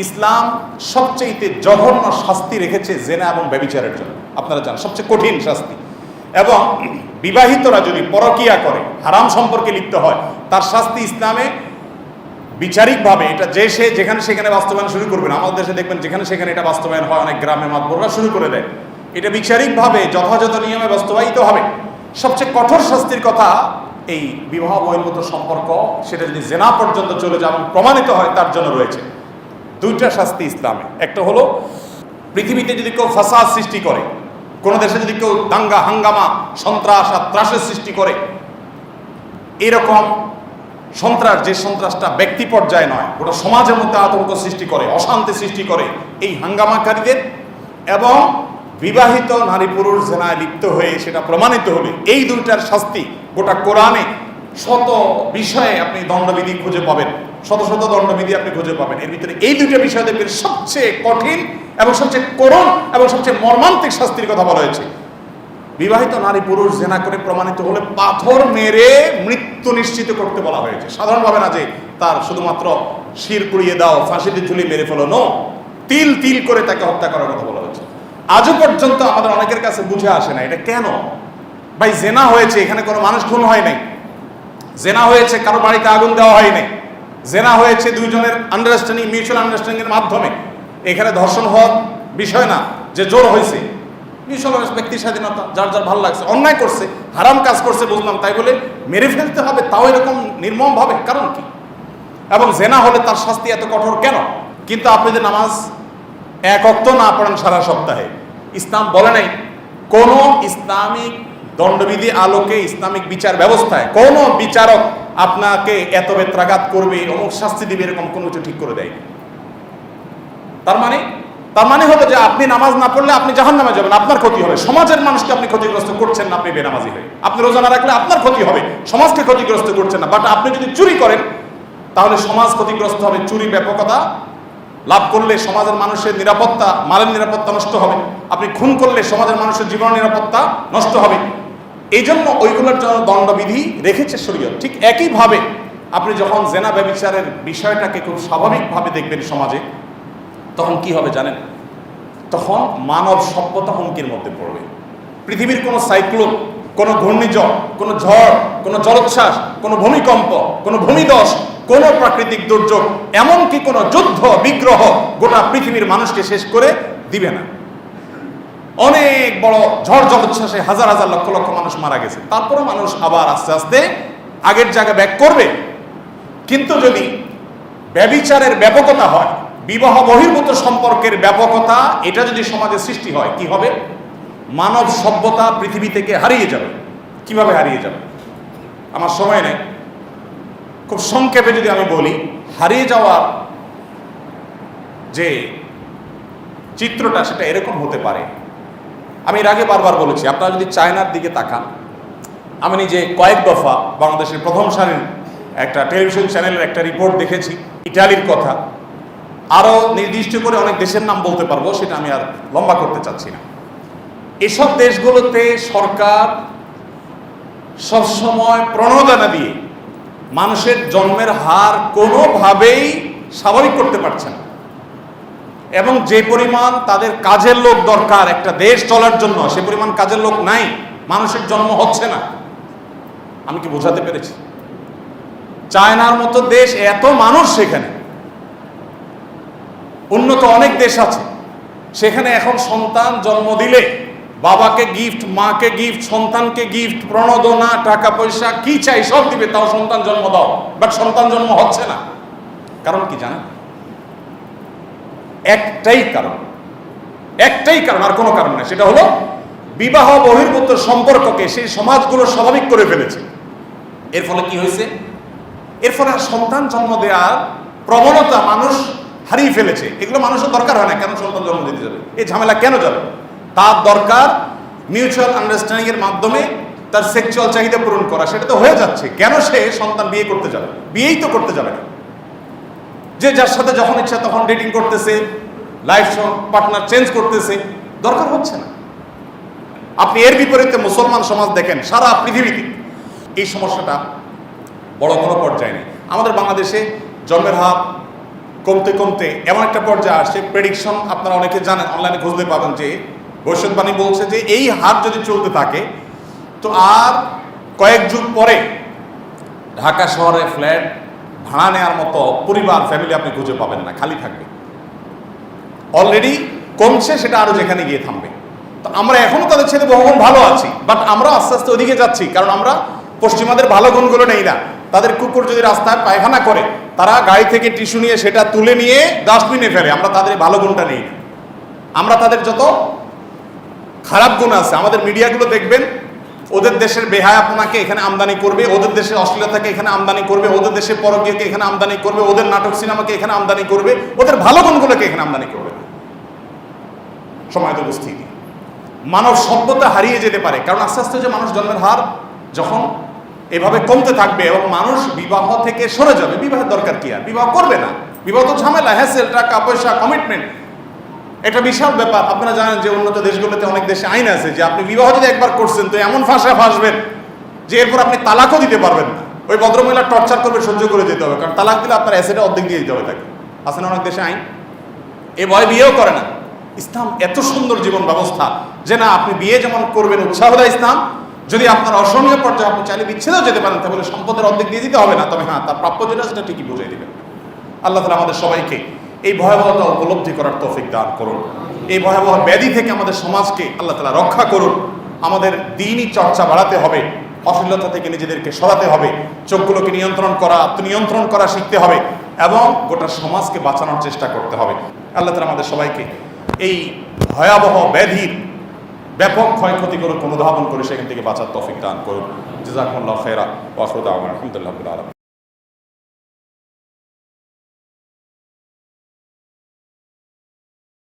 ইসলাম সবচেয়ে জঘন্য শাস্তি রেখেছে জেনা এবং ব্যভিচারের জন্য। আপনারা জানেন সবচেয়ে কঠিন শাস্তি। এবং বিবাহিতরা যদি পরকিয়া করে, হারাম সম্পর্কে লিপ্ত হয়, তার শাস্তি ইসলামে বিচারিকভাবে এটা সে যেখানে সেখানে বাস্তবায়ন শুরু করবে না। আমাদের দেশে দেখবেন যেখানে সেখানে এটা বাস্তবায়ন হয়, অনেক গ্রামে মাতবররা শুরু করে দেয়। এটা বিচারিকভাবে যথাযথ নিয়মে বাস্তবায়িত হবে। সবচেয়ে কঠোর শাস্তির কথা এই বিবাহ বহির্ভূত সম্পর্ক, সেটা যদি জেনা পর্যন্ত চলে যায় এবং প্রমাণিত হয়, তার জন্য রয়েছে দুইটা শাস্তি ইসলামে। একটা হলো পৃথিবীতে যদি কেউ ফাসাদ সৃষ্টি করে, কোনো দেশে যদি কেউ দাঙ্গা হাঙ্গামা সন্ত্রাস আর ত্রাসের সৃষ্টি করে, এরকম সন্ত্রাস, যে সন্ত্রাসটা ব্যক্তি পর্যায়ে নয়, ওটা সমাজের মধ্যে আতঙ্ক সৃষ্টি করে, অশান্তি সৃষ্টি করে, এই হাঙ্গামাকারীদের এবং বিবাহিত নারী পুরুষ জেনায় লিপ্ত হয়ে সেটা প্রমাণিত হলে, এই দুইটার শাস্তি গোটা কোরআনে শত বিষয়ে আপনি দণ্ডবিধি খুঁজে পাবেন, শত শত দণ্ডবিধি আপনি খুঁজে পাবেন। এর ভিতরে এই দুইটা বিষয় দেখবেন সবচেয়ে কঠিন এবং সবচেয়ে করুণ এবং সবচেয়ে মর্মান্তিক শাস্তির কথা বলা হয়েছে। বিবাহিত নারী পুরুষ জেনা করে প্রমাণিত হলে পাথর মেরে মৃত্যু নিশ্চিত করতে বলা হয়েছে। সাধারণভাবে না যে তার শুধুমাত্র শির কুড়িয়ে দাও, ফাঁসিতে ঝুলিয়ে মেরে ফেলো, নো, তিল তিল করে তাকে হত্যা করার কথা বলা হয়েছে। আজও পর্যন্ত আমাদের অনেকের কাছে বুঝে আসে না এটা কেন। ভাই, জেনা হয়েছে, এখানে কোনো মানুষ খুন হয় নাই। জেনা হয়েছে, কারো বাড়িতে আগুন দেওয়া হয় নাই। জেনা হয়েছে দুইজনের আন্ডারস্ট্যান্ডিং, মিউচুয়াল আন্ডারস্ট্যান্ডিং এর মাধ্যমে। এখানে ধর্ষণ হওয়ার বিষয় না যে জোর হয়েছে, মিউচুয়াল ব্যক্তির স্বাধীনতা, যার যার ভালো লাগছে। অন্যায় করছে, হারাম কাজ করছে বুঝলাম, তাই বলে মেরে ফেলতে হবে, তাও এরকম নির্মম ভাবে, কারণ কি? এবং জেনা হলে তার শাস্তি এত কঠোর কেন? কিন্তু আপনি যে নামাজ এক ওয়াক্ত না পড়েন সারা সপ্তাহে, ইসলাম বলে নাই কোন ইসলামিক দণ্ডবিধি আলোকে, ইসলামিক বিচার ব্যবস্থায় কোন বিচারক আপনাকে এত বেত্রাঘাত করবে, অমুক শাস্তি দিবে, এরকম কোনো কিছু ঠিক করে দেয়নি। তার মানে হলো যে আপনি নামাজ না পড়লে আপনি জাহান্নামে যাবেন, আপনার ক্ষতি হবে। সমাজের মানুষকে আপনি ক্ষতিগ্রস্ত করছেন না, আপনি বেনামাজি হয়ে। আপনি রোজা না রাখলে আপনার ক্ষতি হবে, সমাজকে ক্ষতিগ্রস্ত করছেন না। বাট আপনি যদি চুরি করেন তাহলে সমাজ ক্ষতিগ্রস্ত হবে। চুরি ব্যাপকতা লাভ করলে সমাজের মানুষের নিরাপত্তা, মালের নিরাপত্তা নষ্ট হবে। আপনি খুন করলে সমাজের মানুষের জীবন নিরাপত্তা নষ্ট হবে। এই জন্য ওইগুলোর জন্য দণ্ডবিধি রেখেছে শরীয়ত। ঠিক একইভাবে আপনি যখন জেনা ব্যভিচারের বিষয়টাকে খুব স্বাভাবিকভাবে দেখবেন সমাজে, তখন কি হবে জানেন? তখন মানব সভ্যতা হুমকির মধ্যে পড়বে। পৃথিবীর কোনো সাইক্লোন, কোনো ঘূর্ণিঝড়, কোনো ঝড়, কোনো জলোচ্ছ্বাস, কোনো ভূমিকম্প, কোনো ভূমিধস, কোনো প্রাকৃতিক দুর্যোগ, এমনকি কোনো যুদ্ধ বিগ্রহ গোটা পৃথিবীর মানুষকে শেষ করে দিবে না। অনেক বড় ঝড় জলোচ্ছ্বাসে হাজার হাজার লক্ষ লক্ষ মানুষ মারা গেছে, তারপরে মানুষ আবার আস্তে আস্তে আগের জায়গায় ব্যাক করবে। কিন্তু যদি ব্যভিচারের ব্যাপকতা হয়, বিবাহ বহির্ভূত সম্পর্কের ব্যাপকতা, এটা যদি সমাজে সৃষ্টি হয়, কি হবে? মানব সভ্যতা পৃথিবী থেকে হারিয়ে যাবে। কিভাবে হারিয়ে যাবে? আমার সময় নেই, খুব সংক্ষেপে যদি আমি বলি, হারিয়ে যাওয়ার যে চিত্রটা সেটা এরকম হতে পারে। আমি এর আগে বারবার বলেছি, আপনারা যদি চায়নার দিকে তাকান, আমি নিজে কয়েক দফা বাংলাদেশের প্রথম সারির একটা টেলিভিশন চ্যানেলের একটা রিপোর্ট দেখেছি ইটালির কথা। আরও নির্দিষ্ট করে অনেক দেশের নাম বলতে পারবো, সেটা আমি আর লম্বা করতে চাচ্ছি না। এসব দেশগুলোতে সরকার সবসময় প্রণোদনা দিয়ে মানুষের জন্মের হার কোনোভাবেই স্বাভাবিক করতে পারছে না। এবং যে পরিমাণ তাদের কাজের লোক দরকার একটা দেশ চলার জন্য, সে পরিমাণ কাজের লোক নাই, মানুষের জন্ম হচ্ছে না। আমি কি বোঝাতে পেরেছি? চায়নার মতো দেশ, এত মানুষ সেখানে, উন্নত অনেক দেশ আছে, সেখানে এখন সন্তান জন্ম দিলে বাবাকে গিফট, মাকে গিফট, সন্তানকে গিফট, প্রণোদনা, টাকা পয়সা কি চাই সব দিবে, তাও সন্তান জন্ম দাও। বাট সন্তান জন্ম হচ্ছে না। কারণ কি জানেন? একটাই কারণ, আর কোনো কারণ নেই। সেটা হলো বিবাহ বহির্ভূত সম্পর্ককে সেই সমাজগুলো স্বাভাবিক করে ফেলেছে। এর ফলে কি হয়েছে? এর ফলে সন্তান জন্ম দেওয়ার প্রবণতা মানুষ হারিয়ে ফেলেছে। এগুলো মানুষের দরকার হয় না, কেন সন্তান জন্ম দিতে যাবে? এই ঝামেলা কেন যাবে? তার দরকার মিউচুয়াল আন্ডারস্ট্যান্ডিং এর মাধ্যমে তার সেক্সুয়াল চাহিদা পূরণ করা। সেটা তো হয়ে যাচ্ছে, কেন সে সন্তান বিয়ে করতে যাবে? বিয়েই তো করতে যাবে না। যে যার সাথে যখন ইচ্ছা তখন ডেটিং করতেছে, লাইফ পার্টনার চেঞ্জ করতেছে, দরকার হচ্ছে না। আপনি এর বিপরীতে মুসলমান সমাজ দেখেন, সারা পৃথিবীতে এই সমস্যাটা বড় কোনো পর্যায়ে নেই। আমাদের বাংলাদেশে জন্মের হার কমতে কমতে এমন একটা পর্যায়ে আসছে, প্রেডিকশন আপনারা অনেকে জানেন, অনলাইনে খুঁজলে পাবেন, যে ভবিষ্যৎবাণী বলছে যে এই হার যদি চলতে থাকে তো আর কয়েক যুগ পরে ঢাকা শহরে ফ্ল্যাট ভাড়া নেওয়ার মতো পরিবার, ফ্যামিলি আপনি খুঁজে পাবেন না, খালি থাকবে। অলরেডি কমছে, সেটা আরো যেখানে গিয়ে থামবে। তো আমরা এখনো তাদের ছেলে বহুগুণ ভালো আছি, বাট আমরা আস্তে আস্তে ওদিকে যাচ্ছি, কারণ আমরা পশ্চিমাদের ভালো গুণগুলো নেই না। তাদের কুকুর যদি রাস্তায় পায়খানা করে, তারা গাড়ি থেকে টিস্যু নিয়ে সেটা তুলে নিয়ে ডাস্টবিনে ফেলে, আমরা তাদের ভালো গুণটা নেই না। আমরা তাদের যত খারাপ গুণ আছে, আমাদের মিডিয়াগুলো দেখবেন, ওদের দেশের বেহায়াপনাকে এখানে আমদানি করবে, ওদের দেশের অশ্লীলতাকে এখানে আমদানি করবে, ওদের দেশের পরকীয়কে এখানে আমদানি করবে, ওদের নাটক সিনেমাকে এখানে আমদানি করবে, ওদের ভালো গুণগুলোকে এখানে আমদানি করবে। সময় তো উপস্থিতি, মানব সভ্যতা হারিয়ে যেতে পারে, কারণ আস্তে আস্তে যে মানুষ জন্মের হার যখন এভাবে কমতে থাকবে এবং মানুষ বিবাহ থেকে সরে যাবে, বিবাহের দরকার কি আর, বিবাহ করবে না। বিবাহ তো ঝামেলা, হ্যাসেল, টাকা পয়সা, কমিটমেন্ট, এটা বিশাল ব্যাপার। আপনারা জানেন যে উন্নত দেশগুলোতে অনেক দেশে আইন আছে যে আপনি বিবাহ যদি একবার করছেন তো এমন ফাঁসা ফাঁসবেন যে এরপর আপনি তালাকও দিতে পারবেন না। ওই ভদ্রমহিলা টর্চার করবে, সহ্য করে যেতে হবে, কারণ তালাক দিলে আপনার অ্যাসেটে অর্ধেক দিয়ে দিতে হবে তাকে। আছে না অনেক দেশে আইন, এ ভয় বিয়েও করে না। ইসলাম এত সুন্দর জীবন ব্যবস্থা যে না, আপনি বিয়ে যেমন করবেন উৎসাহ দেয় ইসলাম, যদি আপনার অসহনীয় পর্যায়ে আপনি চাইলে বিচ্ছেদও যেতে পারেন, তাহলে সম্পদের অর্ধেক দিয়ে দিতে হবে না, তবে হ্যাঁ তার প্রাপ্য যেটা সেটা ঠিকই বুঝিয়ে দিবেন। আল্লাহ তাআলা আমাদের সবাইকে এই ভয়াবহতা উপলব্ধি করার তৌফিক দান করুন। এই ভয়াবহ ব্যাধি থেকে আমাদের সমাজকে আল্লাহ তাআলা রক্ষা করুন। আমাদের দ্বীনি চর্চা বাড়াতে হবে, অশ্লীলতা থেকে নিজেদেরকে সরাতে হবে, চোখগুলোকে নিয়ন্ত্রণ করা, আত্মনিয়ন্ত্রণ করা শিখতে হবে এবং গোটা সমাজকে বাঁচানোর চেষ্টা করতে হবে। আল্লাহ তাআলা আমাদের সবাইকে এই ভয়াবহ ব্যাধির ব্যাপক ক্ষয়ক্ষতি করে অনুধাবন করে সেখান থেকে বাঁচার তৌফিক দান করুন। জাযাকুমুল্লাহু খায়রা ওয়া আখিরু দাওয়ানা আলহামদুলিল্লাহি রাব্বিল আলামিন।